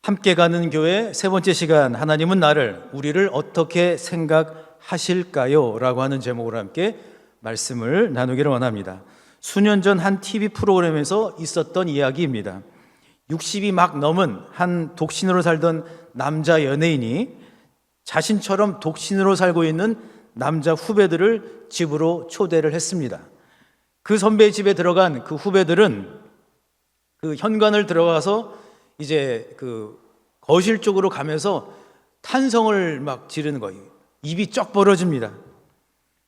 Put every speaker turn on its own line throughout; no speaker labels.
함께 가는 교회 세 번째 시간, 하나님은 우리를 어떻게 생각하실까요? 라고 하는 제목으로 함께 말씀을 나누기를 원합니다. 수년 전 한 TV 프로그램에서 있었던 이야기입니다. 60이 막 넘은 한 독신으로 살던 남자 연예인이 자신처럼 독신으로 살고 있는 남자 후배들을 집으로 초대를 했습니다. 그 선배의 집에 들어간 그 후배들은 그 현관을 들어가서 이제 그 거실 쪽으로 가면서 탄성을 막 지르는 거예요. 입이 쩍 벌어집니다.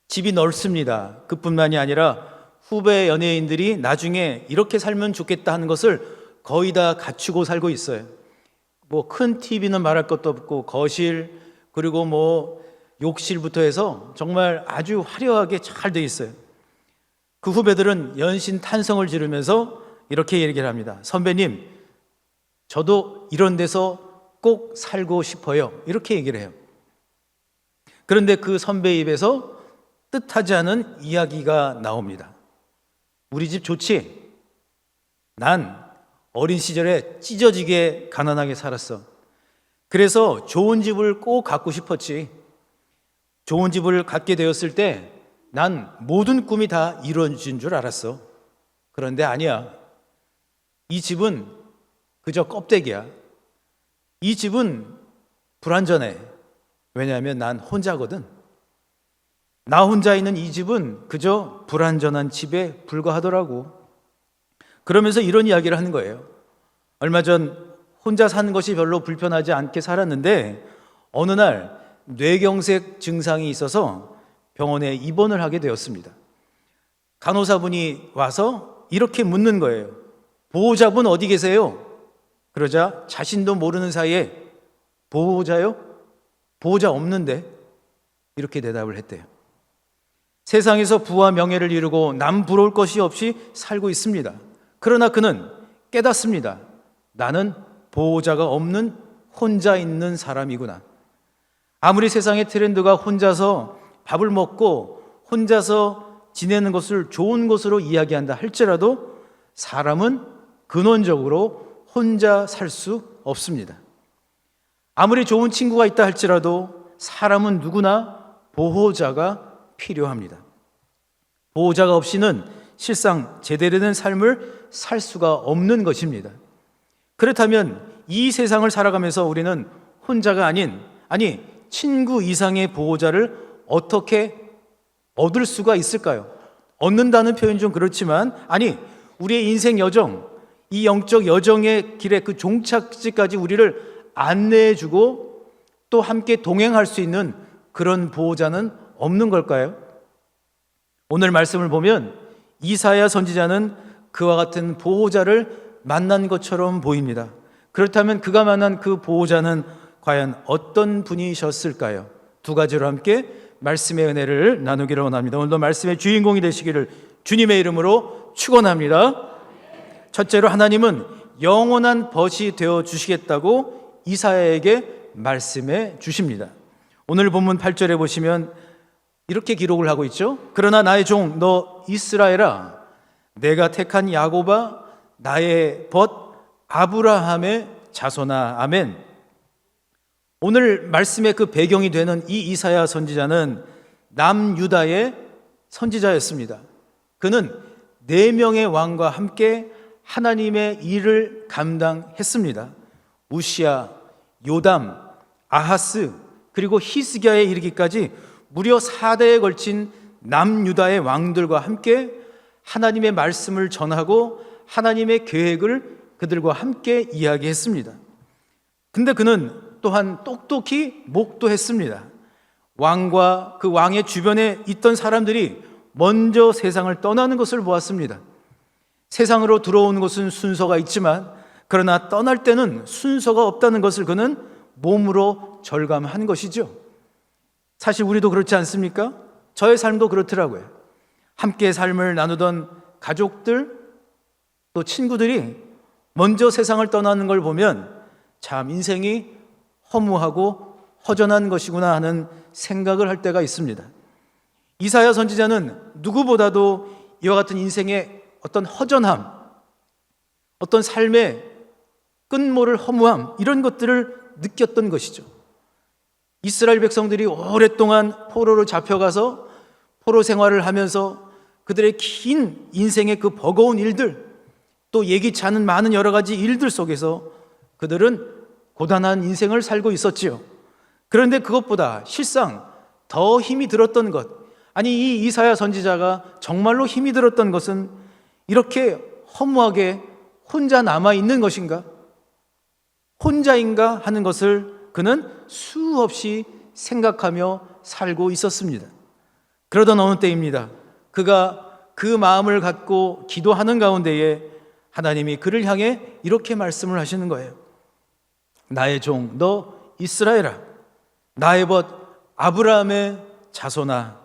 집이 넓습니다. 그뿐만이 아니라 후배 연예인들이 나중에 이렇게 살면 좋겠다 하는 것을 거의 다 갖추고 살고 있어요. 뭐 큰 TV는 말할 것도 없고 거실, 그리고 뭐 욕실부터 해서 정말 아주 화려하게 잘 돼 있어요. 그 후배들은 연신 탄성을 지르면서 이렇게 얘기를 합니다. 선배님, 저도 이런 데서 꼭 살고 싶어요. 이렇게 얘기를 해요. 그런데 그 선배 입에서 뜻하지 않은 이야기가 나옵니다. 우리 집 좋지? 난 어린 시절에 찢어지게 가난하게 살았어. 그래서 좋은 집을 꼭 갖고 싶었지. 좋은 집을 갖게 되었을 때 난 모든 꿈이 다 이루어진 줄 알았어. 그런데 아니야. 이 집은 그저 껍데기야. 이 집은 불완전해. 왜냐하면 난 혼자거든. 나 혼자 있는 이 집은 그저 불완전한 집에 불과하더라고. 그러면서 이런 이야기를 하는 거예요. 얼마 전 혼자 사는 것이 별로 불편하지 않게 살았는데 어느 날 뇌경색 증상이 있어서 병원에 입원을 하게 되었습니다. 간호사분이 와서 이렇게 묻는 거예요. 보호자분 어디 계세요? 그러자 자신도 모르는 사이에 보호자요? 보호자 없는데? 이렇게 대답을 했대요. 세상에서 부와 명예를 이루고 남 부러울 것이 없이 살고 있습니다. 그러나 그는 깨닫습니다. 나는 보호자가 없는 혼자 있는 사람이구나. 아무리 세상의 트렌드가 혼자서 밥을 먹고 혼자서 지내는 것을 좋은 것으로 이야기한다 할지라도 사람은 근원적으로 혼자 살 수 없습니다. 아무리 좋은 친구가 있다 할지라도 사람은 누구나 보호자가 필요합니다. 보호자가 없이는 실상 제대로 된 삶을 살 수가 없는 것입니다. 그렇다면 이 세상을 살아가면서 우리는 혼자가 아니 친구 이상의 보호자를 어떻게 얻을 수가 있을까요? 얻는다는 표현 좀 그렇지만 우리의 인생 여정, 이 영적 여정의 길의 그 종착지까지 우리를 안내해주고 또 함께 동행할 수 있는 그런 보호자는 없는 걸까요? 오늘 말씀을 보면 이사야 선지자는 그와 같은 보호자를 만난 것처럼 보입니다. 그렇다면 그가 만난 그 보호자는 과연 어떤 분이셨을까요? 두 가지로 함께 말씀의 은혜를 나누기를 원합니다. 오늘도 말씀의 주인공이 되시기를 주님의 이름으로 축원합니다. 첫째로 하나님은 영원한 벗이 되어 주시겠다고 이사야에게 말씀해 주십니다. 오늘 본문 8절에 보시면 이렇게 기록을 하고 있죠. 그러나 나의 종 너 이스라엘아, 내가 택한 야곱아, 나의 벗 아브라함의 자손아. 아멘. 오늘 말씀의 그 배경이 되는 이 이사야 선지자는 남유다의 선지자였습니다. 그는 4명의 왕과 함께 하나님의 일을 감당했습니다. 우시야, 요담, 아하스, 그리고 히스기야에 이르기까지 무려 4대에 걸친 남유다의 왕들과 함께 하나님의 말씀을 전하고 하나님의 계획을 그들과 함께 이야기했습니다. 근데 그는 또한 똑똑히 목도했습니다. 왕과 그 왕의 주변에 있던 사람들이 먼저 세상을 떠나는 것을 보았습니다. 세상으로 들어오는 것은 순서가 있지만 그러나 떠날 때는 순서가 없다는 것을 그는 몸으로 절감한 것이죠. 사실 우리도 그렇지 않습니까? 저의 삶도 그렇더라고요. 함께 삶을 나누던 가족들 또 친구들이 먼저 세상을 떠나는 걸 보면 참 인생이 허무하고 허전한 것이구나 하는 생각을 할 때가 있습니다. 이사야 선지자는 누구보다도 이와 같은 인생의 어떤 허전함, 어떤 삶의 끝모를 허무함, 이런 것들을 느꼈던 것이죠. 이스라엘 백성들이 오랫동안 포로로 잡혀가서 포로 생활을 하면서 그들의 긴 인생의 그 버거운 일들, 또 예기치 않은 많은 여러 가지 일들 속에서 그들은 고단한 인생을 살고 있었지요. 그런데 그것보다 실상 더 힘이 들었던 것, 아니 이 이사야 선지자가 정말로 힘이 들었던 것은 이렇게 허무하게 혼자 남아있는 것인가? 혼자인가 하는 것을 그는 수없이 생각하며 살고 있었습니다. 그러던 어느 때입니다. 그가 그 마음을 갖고 기도하는 가운데에 하나님이 그를 향해 이렇게 말씀을 하시는 거예요. 나의 종 너 이스라엘아, 나의 벗 아브라함의 자손아.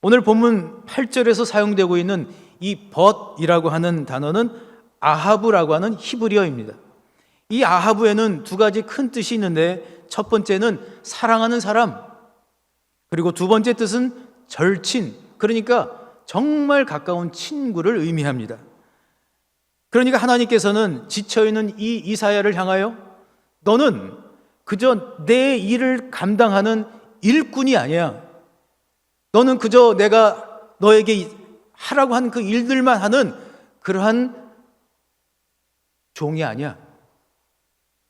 오늘 본문 8절에서 사용되고 있는 이 벗이라고 하는 단어는 아하브라고 하는 히브리어입니다. 이 아하브에는 두 가지 큰 뜻이 있는데, 첫 번째는 사랑하는 사람, 그리고 두 번째 뜻은 절친, 그러니까 정말 가까운 친구를 의미합니다. 그러니까 하나님께서는 지쳐있는 이 이사야를 향하여 너는 그저 내 일을 감당하는 일꾼이 아니야. 너는 그저 내가 너에게 하라고 한 그 일들만 하는 그러한 종이 아니야.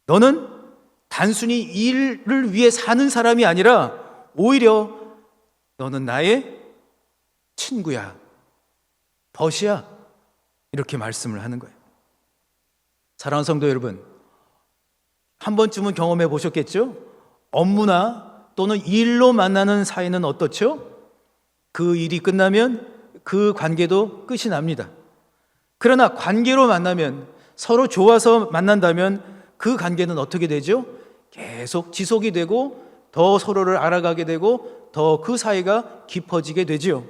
너는 단순히 일을 위해 사는 사람이 아니라 오히려 너는 나의 친구야, 벗이야, 이렇게 말씀을 하는 거예요. 사랑하는 성도 여러분, 한 번쯤은 경험해 보셨겠죠? 업무나 또는 일로 만나는 사이는 어떻죠? 그 일이 끝나면 그 관계도 끝이 납니다. 그러나 관계로 만나면, 서로 좋아서 만난다면 그 관계는 어떻게 되죠? 계속 지속이 되고 더 서로를 알아가게 되고 더 그 사이가 깊어지게 되지요.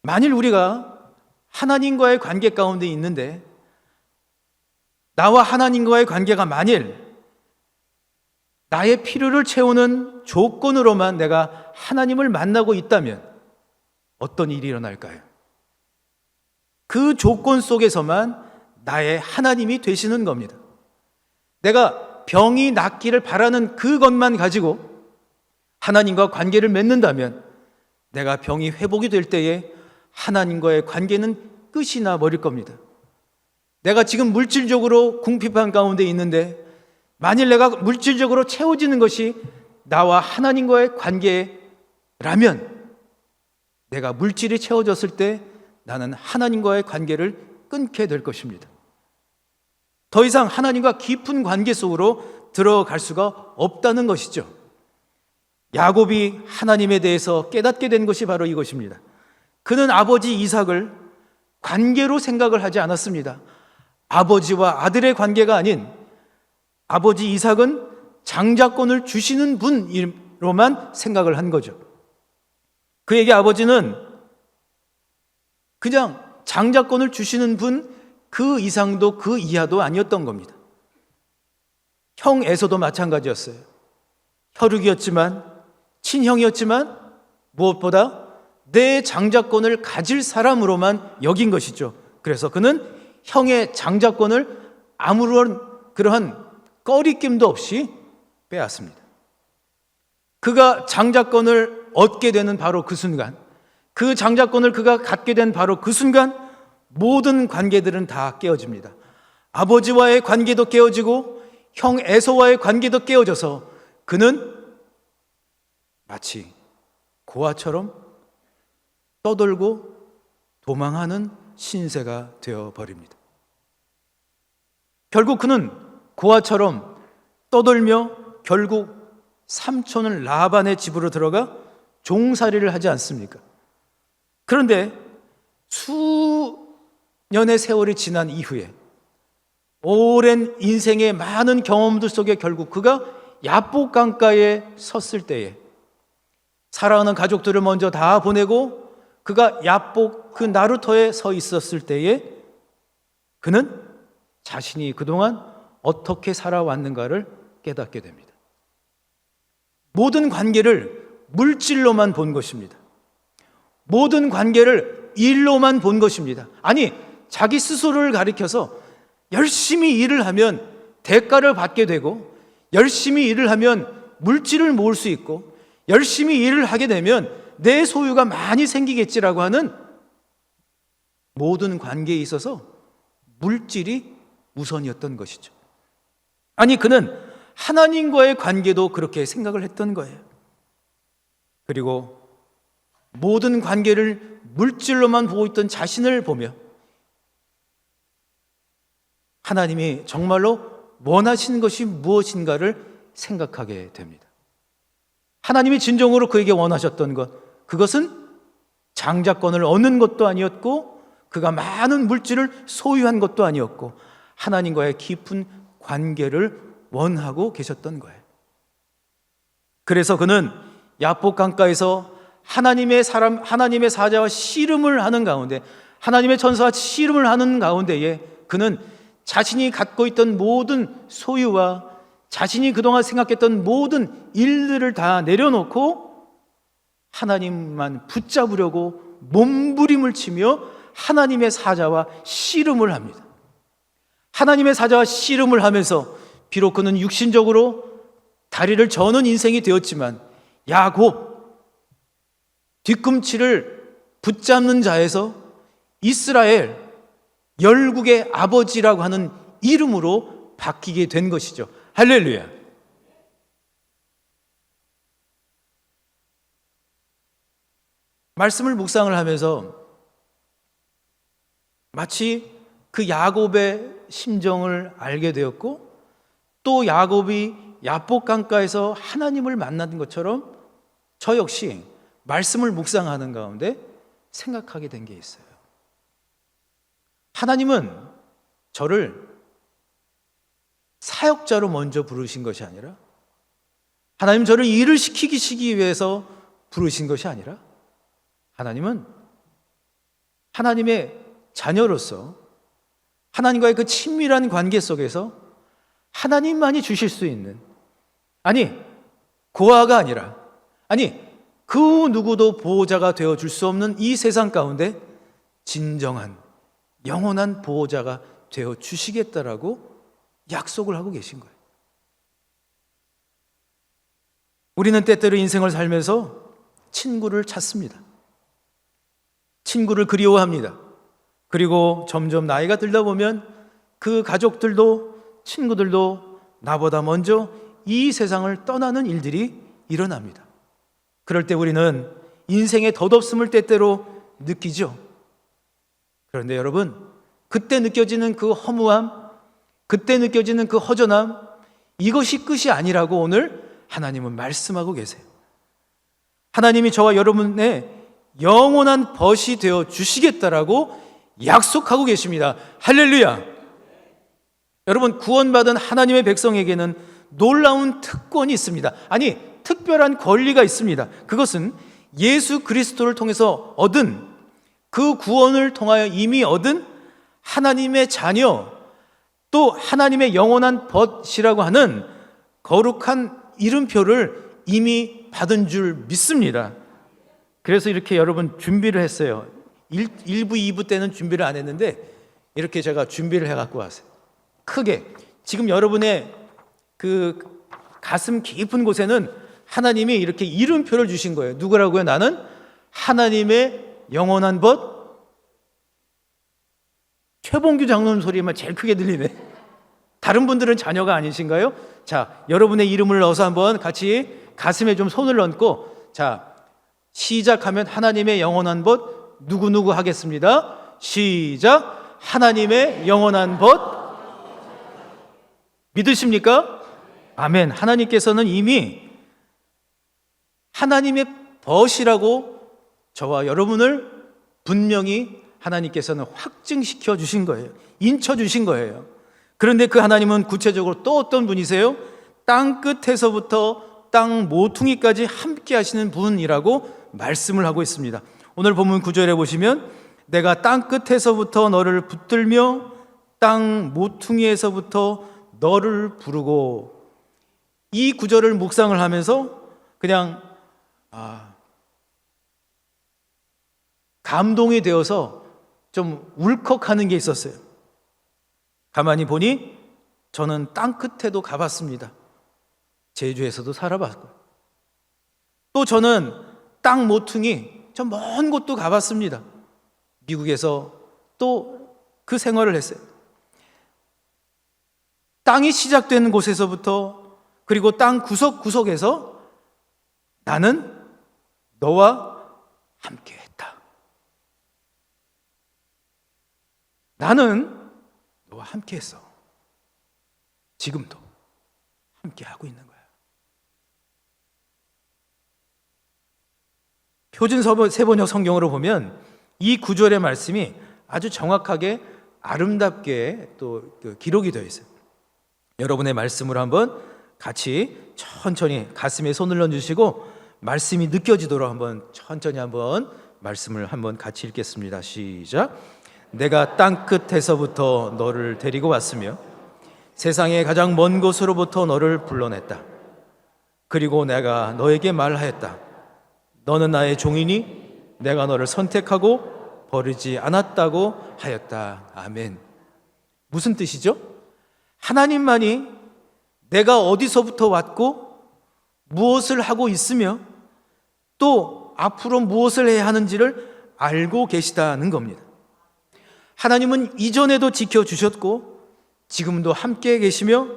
만일 우리가 하나님과의 관계 가운데 있는데, 나와 하나님과의 관계가 만일 나의 필요를 채우는 조건으로만 내가 하나님을 만나고 있다면 어떤 일이 일어날까요? 그 조건 속에서만 나의 하나님이 되시는 겁니다. 내가 병이 낫기를 바라는 그것만 가지고 하나님과 관계를 맺는다면 내가 병이 회복이 될 때에 하나님과의 관계는 끝이 나 버릴 겁니다. 내가 지금 물질적으로 궁핍한 가운데 있는데, 만일 내가 물질적으로 채워지는 것이 나와 하나님과의 관계라면, 내가 물질이 채워졌을 때 나는 하나님과의 관계를 끊게 될 것입니다. 더 이상 하나님과 깊은 관계 속으로 들어갈 수가 없다는 것이죠. 야곱이 하나님에 대해서 깨닫게 된 것이 바로 이것입니다. 그는 아버지 이삭을 관계로 생각을 하지 않았습니다. 아버지와 아들의 관계가 아닌, 아버지 이삭은 장자권을 주시는 분으로만 생각을 한 거죠. 그에게 아버지는 그냥 장자권을 주시는 분, 그 이상도 그 이하도 아니었던 겁니다. 형 에서도 마찬가지였어요. 혈육이었지만, 친형이었지만, 무엇보다 내 장자권을 가질 사람으로만 여긴 것이죠. 그래서 그는 형의 장자권을 아무런 그러한 꺼리낌도 없이 빼앗습니다. 그가 장자권을 얻게 되는 바로 그 순간, 그 장자권을 그가 갖게 된 바로 그 순간, 모든 관계들은 다 깨어집니다. 아버지와의 관계도 깨어지고 형 에서와의 관계도 깨어져서 그는 마치 고아처럼 떠돌고 도망하는 신세가 되어버립니다. 결국 그는 고아처럼 떠돌며 결국 삼촌은 라반의 집으로 들어가 종살이를 하지 않습니까? 그런데 수년의 세월이 지난 이후에, 오랜 인생의 많은 경험들 속에 결국 그가 야복 강가에 섰을 때에, 사랑하는 가족들을 먼저 다 보내고 그가 야복 그 나루터에 서 있었을 때에 그는 자신이 그동안 어떻게 살아왔는가를 깨닫게 됩니다. 모든 관계를 물질로만 본 것입니다. 모든 관계를 일로만 본 것입니다. 아니, 자기 스스로를 가리켜서 열심히 일을 하면 대가를 받게 되고, 열심히 일을 하면 물질을 모을 수 있고, 열심히 일을 하게 되면 내 소유가 많이 생기겠지라고 하는 모든 관계에 있어서 물질이 우선이었던 것이죠. 아니, 그는 하나님과의 관계도 그렇게 생각을 했던 거예요. 그리고 모든 관계를 물질로만 보고 있던 자신을 보며 하나님이 정말로 원하시는 것이 무엇인가를 생각하게 됩니다. 하나님이 진정으로 그에게 원하셨던 것, 그것은 장자권을 얻는 것도 아니었고, 그가 많은 물질을 소유한 것도 아니었고, 하나님과의 깊은 관계를 원하고 계셨던 거예요. 그래서 그는 야복 강가에서 하나님의 사자와 씨름을 하는 가운데, 하나님의 천사와 씨름을 하는 가운데에 그는 자신이 갖고 있던 모든 소유와 자신이 그동안 생각했던 모든 일들을 다 내려놓고 하나님만 붙잡으려고 몸부림을 치며 하나님의 사자와 씨름을 합니다. 하나님의 사자와 씨름을 하면서 비록 그는 육신적으로 다리를 저는 인생이 되었지만 야곱, 뒤꿈치를 붙잡는 자에서 이스라엘, 열국의 아버지라고 하는 이름으로 바뀌게 된 것이죠. 할렐루야. 말씀을 묵상을 하면서 마치 그 야곱의 심정을 알게 되었고, 또 야곱이 야복 강가에서 하나님을 만난 것처럼 저 역시 말씀을 묵상하는 가운데 생각하게 된 게 있어요. 하나님은 저를 사역자로 먼저 부르신 것이 아니라, 하나님 저를 일을 시키기 위해서 부르신 것이 아니라, 하나님은 하나님의 자녀로서 하나님과의 그 친밀한 관계 속에서 하나님만이 주실 수 있는, 아니 고아가 아니라, 아니 그 누구도 보호자가 되어줄 수 없는 이 세상 가운데 진정한 영원한 보호자가 되어주시겠다라고 약속을 하고 계신 거예요. 우리는 때때로 인생을 살면서 친구를 찾습니다. 친구를 그리워합니다. 그리고 점점 나이가 들다 보면 그 가족들도 친구들도 나보다 먼저 이 세상을 떠나는 일들이 일어납니다. 그럴 때 우리는 인생의 덧없음을 때때로 느끼죠. 그런데 여러분, 그때 느껴지는 그 허무함, 그때 느껴지는 그 허전함, 이것이 끝이 아니라고 오늘 하나님은 말씀하고 계세요. 하나님이 저와 여러분의 영원한 벗이 되어 주시겠다라고 약속하고 계십니다. 할렐루야. 여러분, 구원받은 하나님의 백성에게는 놀라운 특권이 있습니다. 아니, 특별한 권리가 있습니다. 그것은 예수 그리스도를 통해서 얻은, 그 구원을 통하여 이미 얻은 하나님의 자녀, 또 하나님의 영원한 벗이라고 하는 거룩한 이름표를 이미 받은 줄 믿습니다. 그래서 이렇게 여러분 준비를 했어요. 1부, 2부 때는 준비를 안 했는데 이렇게 제가 준비를 해갖고 왔어요. 크게. 지금 여러분의 그 가슴 깊은 곳에는 하나님이 이렇게 이름표를 주신 거예요. 누구라고요? 나는 하나님의 영원한 벗. 최봉규 장로님 소리만 제일 크게 들리네. 다른 분들은 자녀가 아니신가요? 자, 여러분의 이름을 넣어서 한번 같이 가슴에 좀 손을 얹고, 자, 시작하면 하나님의 영원한 벗 누구누구 하겠습니다. 시작. 하나님의 영원한 벗. 믿으십니까? 아멘. 하나님께서는 이미 하나님의 벗이라고 저와 여러분을 분명히 하나님께서는 확증시켜 주신 거예요. 인쳐 주신 거예요. 그런데 그 하나님은 구체적으로 또 어떤 분이세요? 땅 끝에서부터 땅 모퉁이까지 함께 하시는 분이라고 말씀을 하고 있습니다. 오늘 본문 9절에 보시면 내가 땅 끝에서부터 너를 붙들며 땅 모퉁이에서부터 너를 부르고, 이 구절을 묵상을 하면서 그냥 감동이 되어서 좀 울컥하는 게 있었어요. 가만히 보니 저는 땅 끝에도 가봤습니다. 제주에서도 살아봤고, 또 저는 땅 모퉁이 저 먼 곳도 가봤습니다. 미국에서 또 그 생활을 했어요. 땅이 시작되는 곳에서부터, 그리고 땅 구석구석에서 나는 너와 함께 했다. 나는 너와 함께 했어. 지금도 함께 하고 있는 거야. 표준 세번역 성경으로 보면 이 구절의 말씀이 아주 정확하게 아름답게 또 기록이 되어 있어요. 여러분의 말씀으로 한번 같이 천천히 가슴에 손을 얹으시고 말씀이 느껴지도록 한번 천천히 한번 말씀을 한번 같이 읽겠습니다. 시작. 내가 땅 끝에서부터 너를 데리고 왔으며 세상의 가장 먼 곳으로부터 너를 불러냈다. 그리고 내가 너에게 말하였다. 너는 나의 종이니 내가 너를 선택하고 버리지 않았다고 하였다. 아멘. 무슨 뜻이죠? 하나님만이 내가 어디서부터 왔고 무엇을 하고 있으며 또 앞으로 무엇을 해야 하는지를 알고 계시다는 겁니다. 하나님은 이전에도 지켜주셨고 지금도 함께 계시며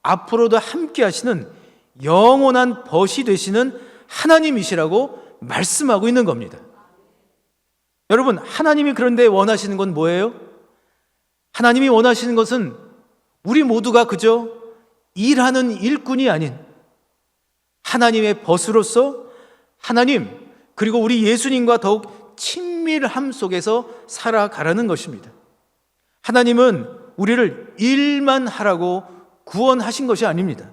앞으로도 함께 하시는 영원한 벗이 되시는 하나님이시라고 말씀하고 있는 겁니다. 여러분, 하나님이 그런데 원하시는 건 뭐예요? 하나님이 원하시는 것은 우리 모두가 그저 일하는 일꾼이 아닌 하나님의 벗으로서 하나님 그리고 우리 예수님과 더욱 친밀함 속에서 살아가라는 것입니다. 하나님은 우리를 일만 하라고 구원하신 것이 아닙니다.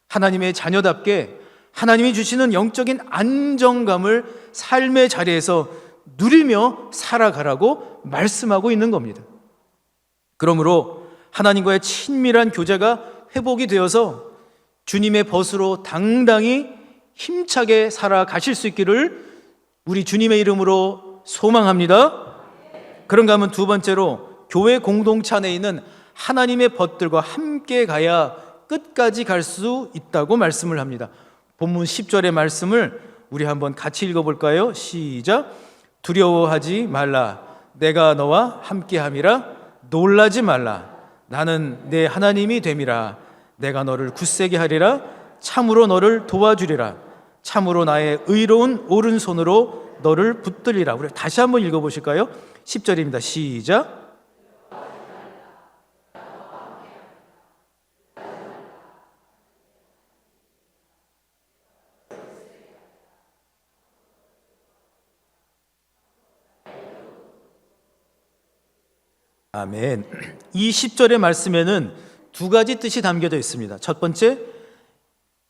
하나님의 자녀답게 하나님이 주시는 영적인 안정감을 삶의 자리에서 누리며 살아가라고 말씀하고 있는 겁니다. 그러므로 하나님과의 친밀한 교제가 회복이 되어서 주님의 벗으로 당당히 힘차게 살아가실 수 있기를 우리 주님의 이름으로 소망합니다. 그런가 하면 두 번째로 교회 공동체 안에 있는 하나님의 벗들과 함께 가야 끝까지 갈 수 있다고 말씀을 합니다. 본문 10절의 말씀을 우리 한번 같이 읽어볼까요? 시작. 두려워하지 말라. 내가 너와 함께함이라. 놀라지 말라. 나는 내 하나님이 됨이라. 내가 너를 굳세게 하리라. 참으로 너를 도와주리라. 참으로 나의 의로운 오른손으로 너를 붙들리라. 우리 다시 한번 읽어보실까요? 10절입니다. 시작. 아멘. 이 10절의 말씀에는 두 가지 뜻이 담겨져 있습니다. 첫 번째,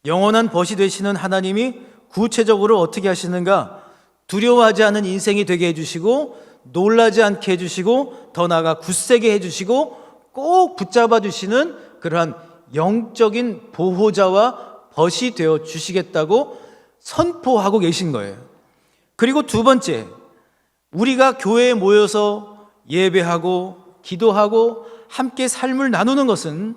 영원한 벗이 되시는 하나님이 구체적으로 어떻게 하시는가? 두려워하지 않은 인생이 되게 해주시고 놀라지 않게 해주시고 더 나아가 굳세게 해주시고 꼭 붙잡아 주시는 그러한 영적인 보호자와 벗이 되어 주시겠다고 선포하고 계신 거예요. 그리고 두 번째, 우리가 교회에 모여서 예배하고 기도하고 함께 삶을 나누는 것은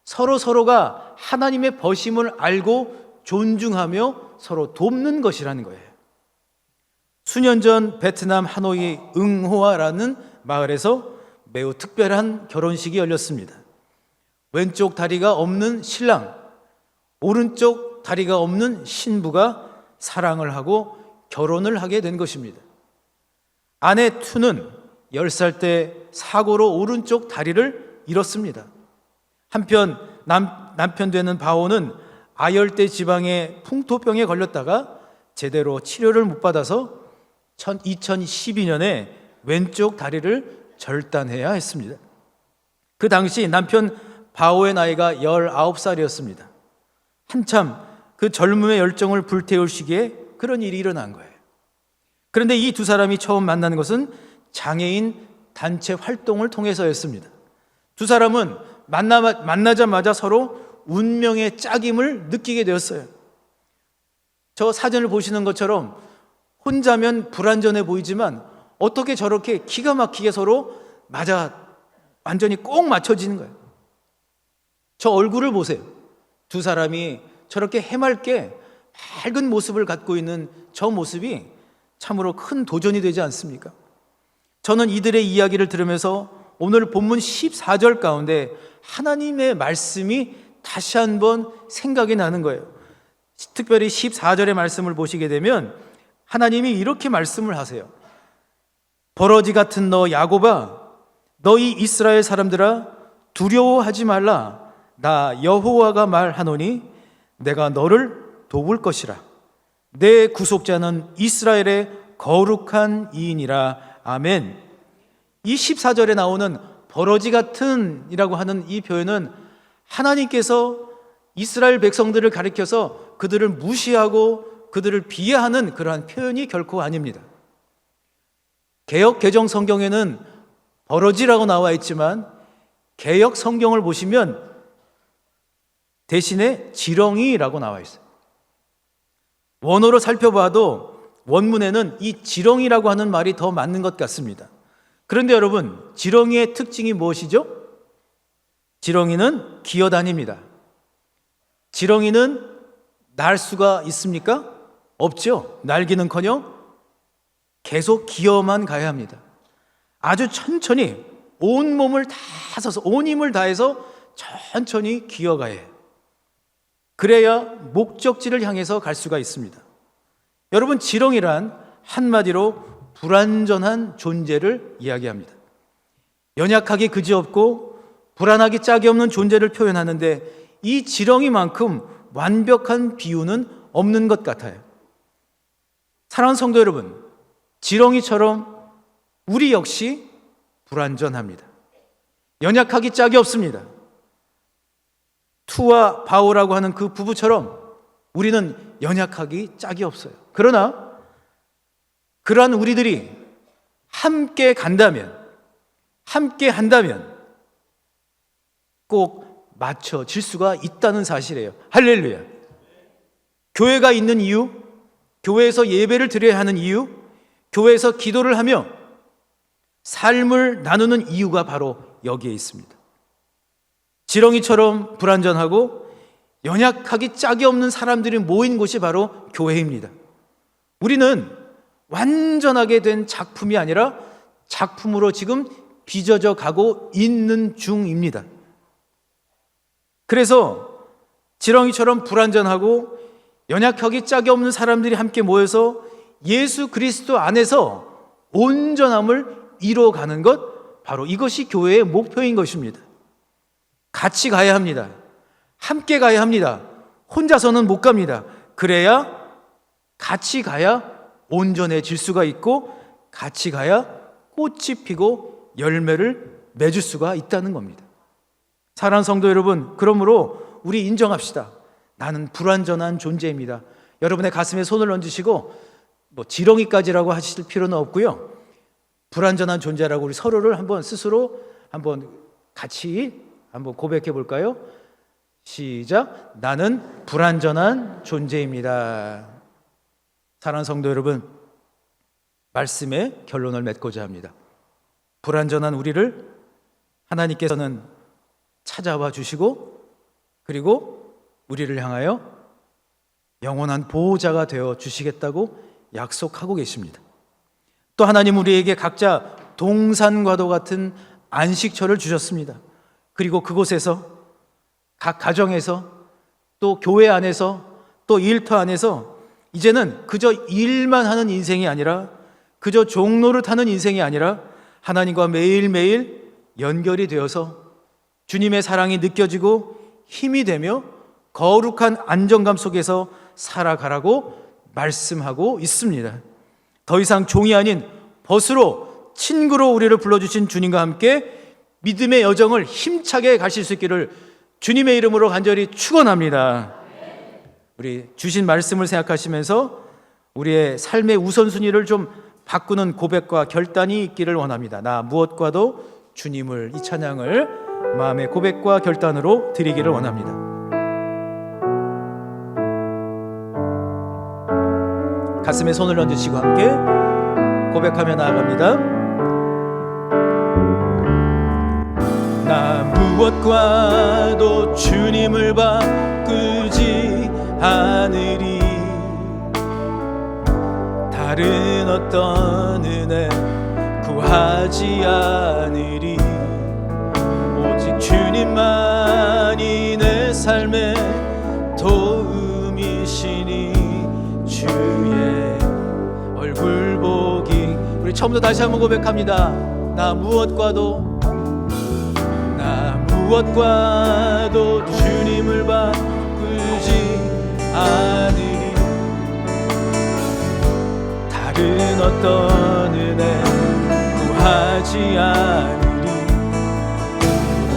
서로가 하나님의 벗임을 알고 존중하며 서로 돕는 것이라는 거예요. 수년 전 베트남 하노이 응호아라는 마을에서 매우 특별한 결혼식이 열렸습니다. 왼쪽 다리가 없는 신랑, 오른쪽 다리가 없는 신부가 사랑을 하고 결혼을 하게 된 것입니다. 아내 투는 10살 때 사고로 오른쪽 다리를 잃었습니다. 한편 남편 되는 바오는 아열대 지방의 풍토병에 걸렸다가 제대로 치료를 못 받아서 2012년에 왼쪽 다리를 절단해야 했습니다. 그 당시 남편 바오의 나이가 19살이었습니다. 한참 그 젊음의 열정을 불태울 시기에 그런 일이 일어난 거예요. 그런데 이 두 사람이 처음 만나는 것은 장애인 단체 활동을 통해서였습니다. 두 사람은 만나자마자 서로 운명의 짝임을 느끼게 되었어요. 저 사진을 보시는 것처럼 혼자면 불완전해 보이지만 어떻게 저렇게 기가 막히게 서로 맞아 완전히 꼭 맞춰지는 거예요. 저 얼굴을 보세요. 두 사람이 저렇게 해맑게 밝은 모습을 갖고 있는 저 모습이 참으로 큰 도전이 되지 않습니까? 저는 이들의 이야기를 들으면서 오늘 본문 14절 가운데 하나님의 말씀이 다시 한번 생각이 나는 거예요. 특별히 14절의 말씀을 보시게 되면 하나님이 이렇게 말씀을 하세요. 버러지 같은 너 야곱아, 너희 이스라엘 사람들아, 두려워하지 말라. 나 여호와가 말하노니 내가 너를 도울 것이라. 내 구속자는 이스라엘의 거룩한 이인이라. 아멘. 이 14절에 나오는 버러지 같은 이라고 하는 이 표현은 하나님께서 이스라엘 백성들을 가리켜서 그들을 무시하고 그들을 비하하는 그러한 표현이 결코 아닙니다. 개역 개정 성경에는 버러지라고 나와 있지만 개역 성경을 보시면 대신에 지렁이라고 나와 있어요. 원어로 살펴봐도 원문에는 이 지렁이라고 하는 말이 더 맞는 것 같습니다. 그런데 여러분, 지렁이의 특징이 무엇이죠? 지렁이는 기어다닙니다. 지렁이는 날 수가 있습니까? 없죠. 날기는커녕 계속 기어만 가야 합니다. 아주 천천히 온 몸을 다 써서 온 힘을 다해서 천천히 기어가야 해요. 그래야 목적지를 향해서 갈 수가 있습니다. 여러분, 지렁이란 한마디로 불완전한 존재를 이야기합니다. 연약하기 그지없고 불안하기 짝이 없는 존재를 표현하는데 이 지렁이만큼 완벽한 비유는 없는 것 같아요. 사랑하는 성도 여러분, 지렁이처럼 우리 역시 불완전합니다. 연약하기 짝이 없습니다. 투와 바오라고 하는 그 부부처럼 우리는 연약하기 짝이 없어요. 그러나 그러한 우리들이 함께 간다면, 함께 한다면 꼭 맞춰질 수가 있다는 사실이에요. 할렐루야. 교회가 있는 이유, 교회에서 예배를 드려야 하는 이유, 교회에서 기도를 하며 삶을 나누는 이유가 바로 여기에 있습니다. 지렁이처럼 불완전하고 연약하기 짝이 없는 사람들이 모인 곳이 바로 교회입니다. 우리는 완전하게 된 작품이 아니라 작품으로 지금 빚어져 가고 있는 중입니다. 그래서 지렁이처럼 불완전하고 연약하기 짝이 없는 사람들이 함께 모여서 예수 그리스도 안에서 온전함을 이루어가는 것, 바로 이것이 교회의 목표인 것입니다. 같이 가야 합니다. 함께 가야 합니다. 혼자서는 못 갑니다. 그래야 같이 가야 온전해질 수가 있고 같이 가야 꽃이 피고 열매를 맺을 수가 있다는 겁니다. 사랑하는 성도 여러분, 그러므로 우리 인정합시다. 나는 불완전한 존재입니다. 여러분의 가슴에 손을 얹으시고 지렁이까지라고 하실 필요는 없고요. 불완전한 존재라고 우리 서로를 한번 스스로 한번 같이 한번 고백해 볼까요? 시작. 나는 불완전한 존재입니다. 사랑하는 성도 여러분, 말씀의 결론을 맺고자 합니다. 불완전한 우리를 하나님께서는 찾아와 주시고 그리고 우리를 향하여 영원한 보호자가 되어 주시겠다고 약속하고 계십니다. 또 하나님 우리에게 각자 동산과도 같은 안식처를 주셨습니다. 그리고 그곳에서 각 가정에서 또 교회 안에서 또 일터 안에서 이제는 그저 일만 하는 인생이 아니라 그저 종로를 타는 인생이 아니라 하나님과 매일매일 연결이 되어서 주님의 사랑이 느껴지고 힘이 되며 거룩한 안정감 속에서 살아가라고 말씀하고 있습니다. 더 이상 종이 아닌 벗으로 친구로 우리를 불러주신 주님과 함께 믿음의 여정을 힘차게 가실 수 있기를 주님의 이름으로 간절히 축원합니다. 우리 주신 말씀을 생각하시면서 우리의 삶의 우선순위를 좀 바꾸는 고백과 결단이 있기를 원합니다. 나 무엇과도 주님을, 이 찬양을 마음의 고백과 결단으로 드리기를 원합니다. 가슴에 손을 얹으시고 함께 고백하며 나아갑니다. 나 무엇과도 주님을 바꾸지 않으리. 다른 어떤 은혜 구하지 않으리. 오직 주님만이 내 삶의 도움이시니 주의 얼굴 보기. 우리 처음부터 다시 한번 고백합니다. 나 무엇과도 주님을 바꾸지 않으리. 다른 어떤 은혜 구하지 않으리.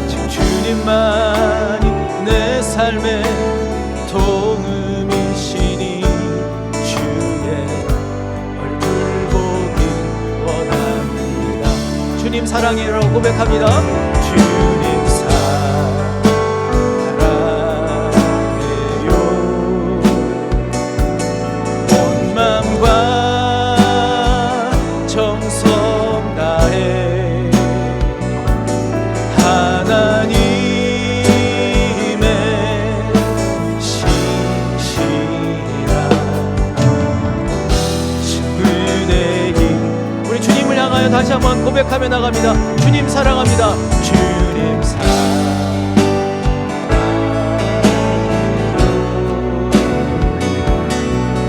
오직 주님만이 내 삶의 도움이시니 주의 얼굴 보기 원합니다. 주님 사랑해라고 고백합니다. 주님 사랑해요. 온 마음과 정성 다해 하나님의 신실한 친구되기. 우리 주님을 향하여 다시 한번 고백하며 나갑니다. 주님 사랑합니다. 주님 사랑해요.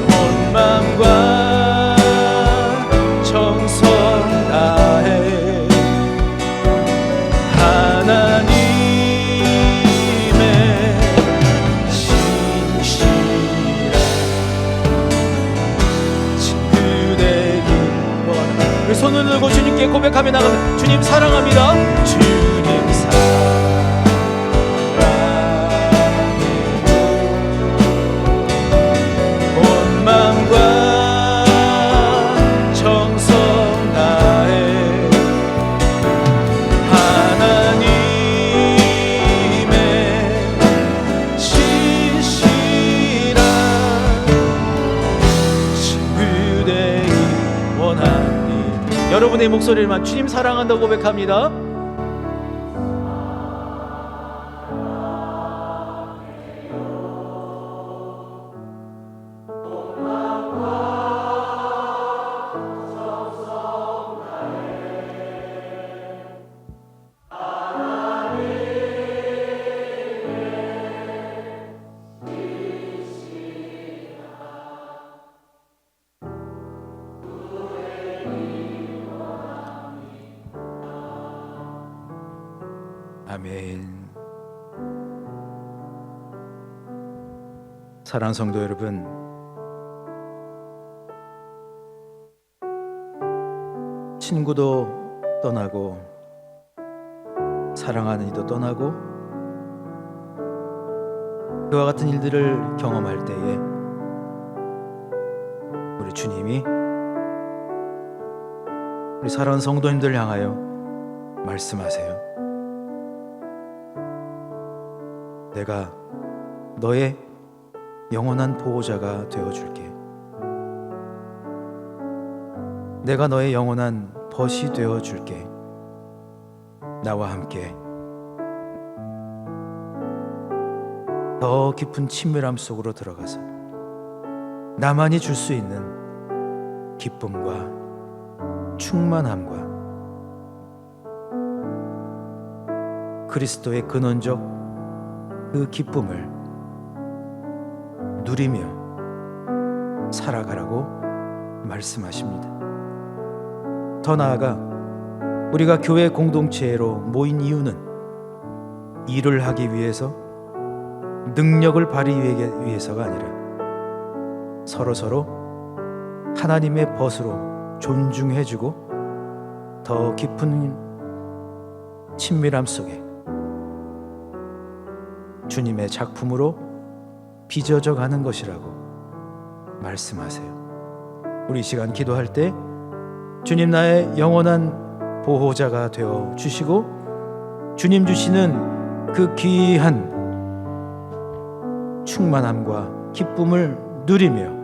온 마음과 정성 다해 하나님의 신실한 친구 되기 원합니다. 우리 손을 들고 주님께 고백하며 나갑니다. 주님 사랑합니다. 주님 사랑해요. 온 마음과 정성 다해 하나님의 신실한 친구 되기 원합니다. 여러분의 목소리만 주님 사랑한다고 고백합니다. 아멘. 사랑하는 성도 여러분, 친구도 떠나고 사랑하는 이도 떠나고 그와 같은 일들을 경험할 때에 우리 주님이 우리 사랑하는 성도님들 향하여 말씀하세요. 내가 너의 영원한 보호자가 되어줄게. 내가 너의 영원한 벗이 되어줄게. 나와 함께 더 깊은 친밀함 속으로 들어가서 나만이 줄 수 있는 기쁨과 충만함과 그리스도의 근원적 그 기쁨을 누리며 살아가라고 말씀하십니다. 더 나아가 우리가 교회 공동체로 모인 이유는 일을 하기 위해서, 능력을 발휘하기 위해서가 아니라 서로 하나님의 벗으로 존중해주고 더 깊은 친밀함 속에 주님의 작품으로 빚어져 가는 것이라고 말씀하세요. 우리 이 시간 기도할 때 주님 나의 영원한 보호자가 되어 주시고 주님 주시는 그 귀한 충만함과 기쁨을 누리며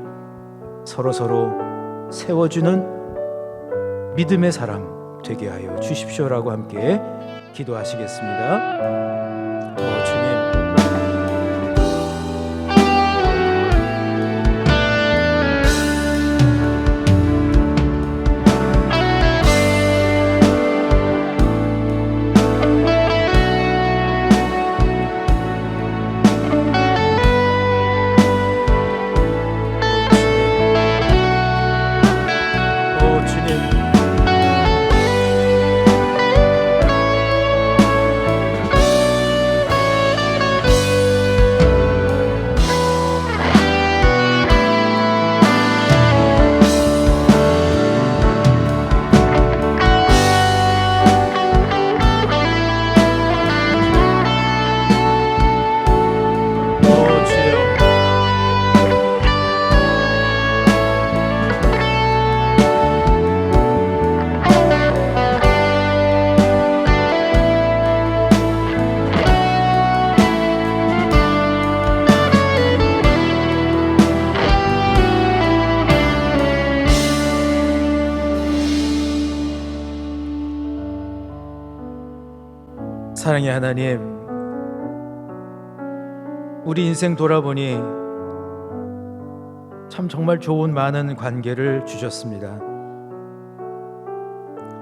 서로 세워주는 믿음의 사람 되게 하여 주십시오라고 함께 기도하시겠습니다. 주님, 사랑의 하나님, 우리 인생 돌아보니 참 정말 좋은 많은 관계를 주셨습니다.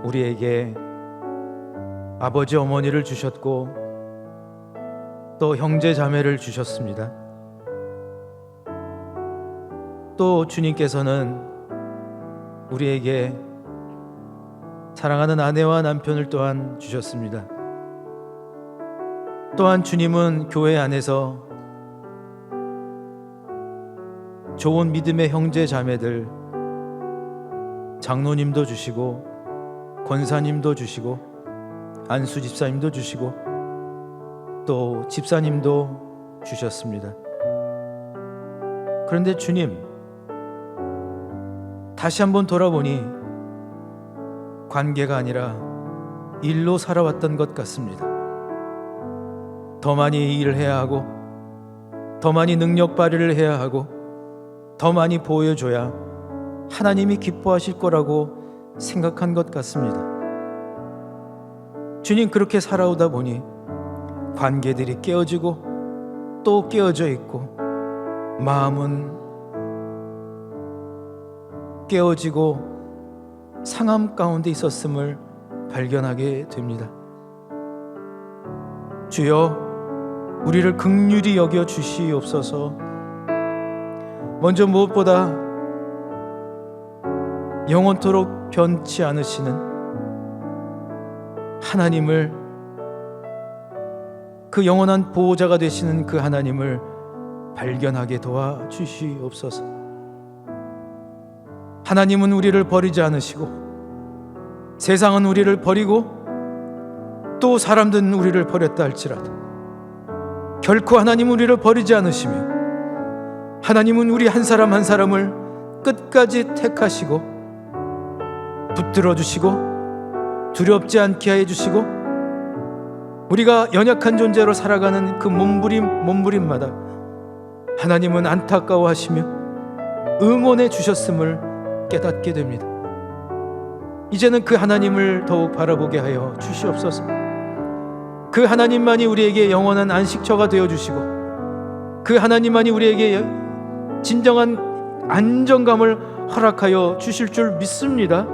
우리에게 아버지 어머니를 주셨고 또 형제 자매를 주셨습니다. 또 주님께서는 우리에게 사랑하는 아내와 남편을 또한 주셨습니다. 또한 주님은 교회 안에서 좋은 믿음의 형제 자매들, 장로님도 주시고 권사님도 주시고 안수 집사님도 주시고 또 집사님도 주셨습니다. 그런데 주님, 다시 한번 돌아보니 관계가 아니라 일로 살아왔던 것 같습니다. 더 많이 일을 해야 하고 더 많이 능력 발휘를 해야 하고 더 많이 보여줘야 하나님이 기뻐하실 거라고 생각한 것 같습니다. 주님, 그렇게 살아오다 보니 관계들이 깨어지고 또 깨어져 있고 마음은 깨어지고 상함 가운데 있었음을 발견하게 됩니다. 주여, 우리를 긍휼히 여겨 주시옵소서. 먼저 무엇보다 영원토록 변치 않으시는 하나님을, 그 영원한 보호자가 되시는 그 하나님을 발견하게 도와 주시옵소서. 하나님은 우리를 버리지 않으시고 세상은 우리를 버리고 또 사람들은 우리를 버렸다 할지라도 결코 하나님은 우리를 버리지 않으시며 하나님은 우리 한 사람 한 사람을 끝까지 택하시고 붙들어 주시고 두렵지 않게 해주시고 우리가 연약한 존재로 살아가는 그 몸부림마다 하나님은 안타까워하시며 응원해 주셨음을 깨닫게 됩니다. 이제는 그 하나님을 더욱 바라보게 하여 주시옵소서. 그 하나님만이 우리에게 영원한 안식처가 되어주시고 그 하나님만이 우리에게 진정한 안정감을 허락하여 주실 줄 믿습니다.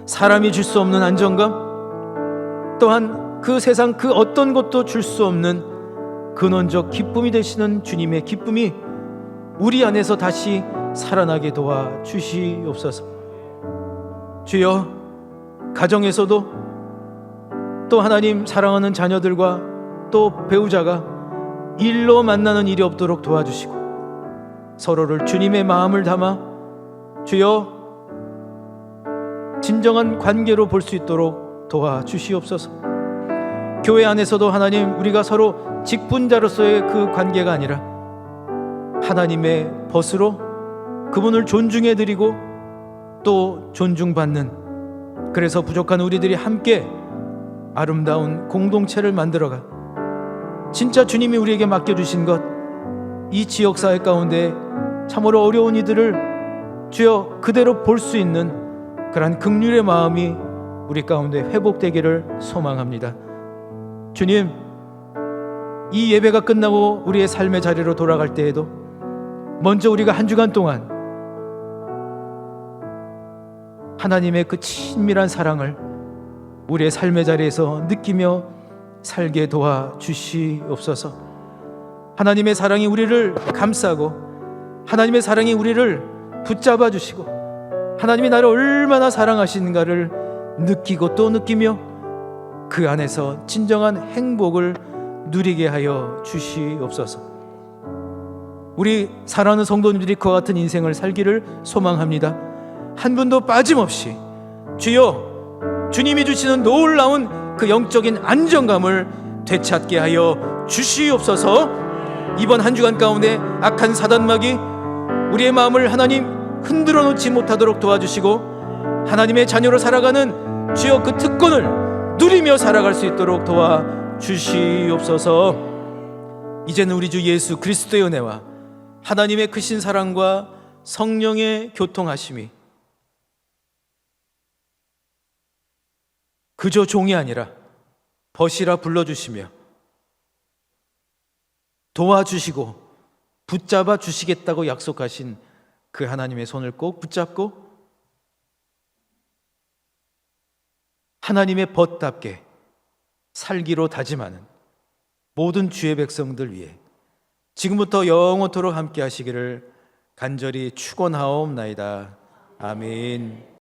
사람이 줄 수 없는 안정감, 또한 그 세상 그 어떤 것도 줄 수 없는 근원적 기쁨이 되시는 주님의 기쁨이 우리 안에서 다시 살아나게 도와 주시옵소서. 주여, 가정에서도 또 하나님 사랑하는 자녀들과 또 배우자가 일로 만나는 일이 없도록 도와주시고 서로를 주님의 마음을 담아 주여 진정한 관계로 볼 수 있도록 도와주시옵소서. 교회 안에서도 하나님, 우리가 서로 직분자로서의 그 관계가 아니라 하나님의 벗으로 그분을 존중해드리고 또 존중받는, 그래서 부족한 우리들이 함께 아름다운 공동체를 만들어가 진짜 주님이 우리에게 맡겨주신 것, 이 지역사회 가운데 참으로 어려운 이들을 주여 그대로 볼 수 있는 그러한 긍휼의 마음이 우리 가운데 회복되기를 소망합니다. 주님, 이 예배가 끝나고 우리의 삶의 자리로 돌아갈 때에도 먼저 우리가 한 주간 동안 하나님의 그 친밀한 사랑을 우리의 삶의 자리에서 느끼며 살게 도와주시옵소서. 하나님의 사랑이 우리를 감싸고 하나님의 사랑이 우리를 붙잡아 주시고 하나님이 나를 얼마나 사랑하시는가를 느끼고 또 느끼며 그 안에서 진정한 행복을 누리게 하여 주시옵소서. 우리 사랑하는 성도님들이 그와 같은 인생을 살기를 소망합니다. 한 분도 빠짐없이 주여, 주님이 주시는 놀라운 그 영적인 안정감을 되찾게 하여 주시옵소서. 이번 한 주간 가운데 악한 사단마귀 우리의 마음을 하나님 흔들어 놓지 못하도록 도와주시고 하나님의 자녀로 살아가는 주여 그 특권을 누리며 살아갈 수 있도록 도와주시옵소서. 이제는 우리 주 예수 그리스도의 은혜와 하나님의 크신 사랑과 성령의 교통하심이 그저 종이 아니라 벗이라 불러주시며 도와주시고 붙잡아 주시겠다고 약속하신 그 하나님의 손을 꼭 붙잡고 하나님의 벗답게 살기로 다짐하는 모든 주의 백성들 위해 지금부터 영원토록 함께 하시기를 간절히 축원하옵나이다. 아멘.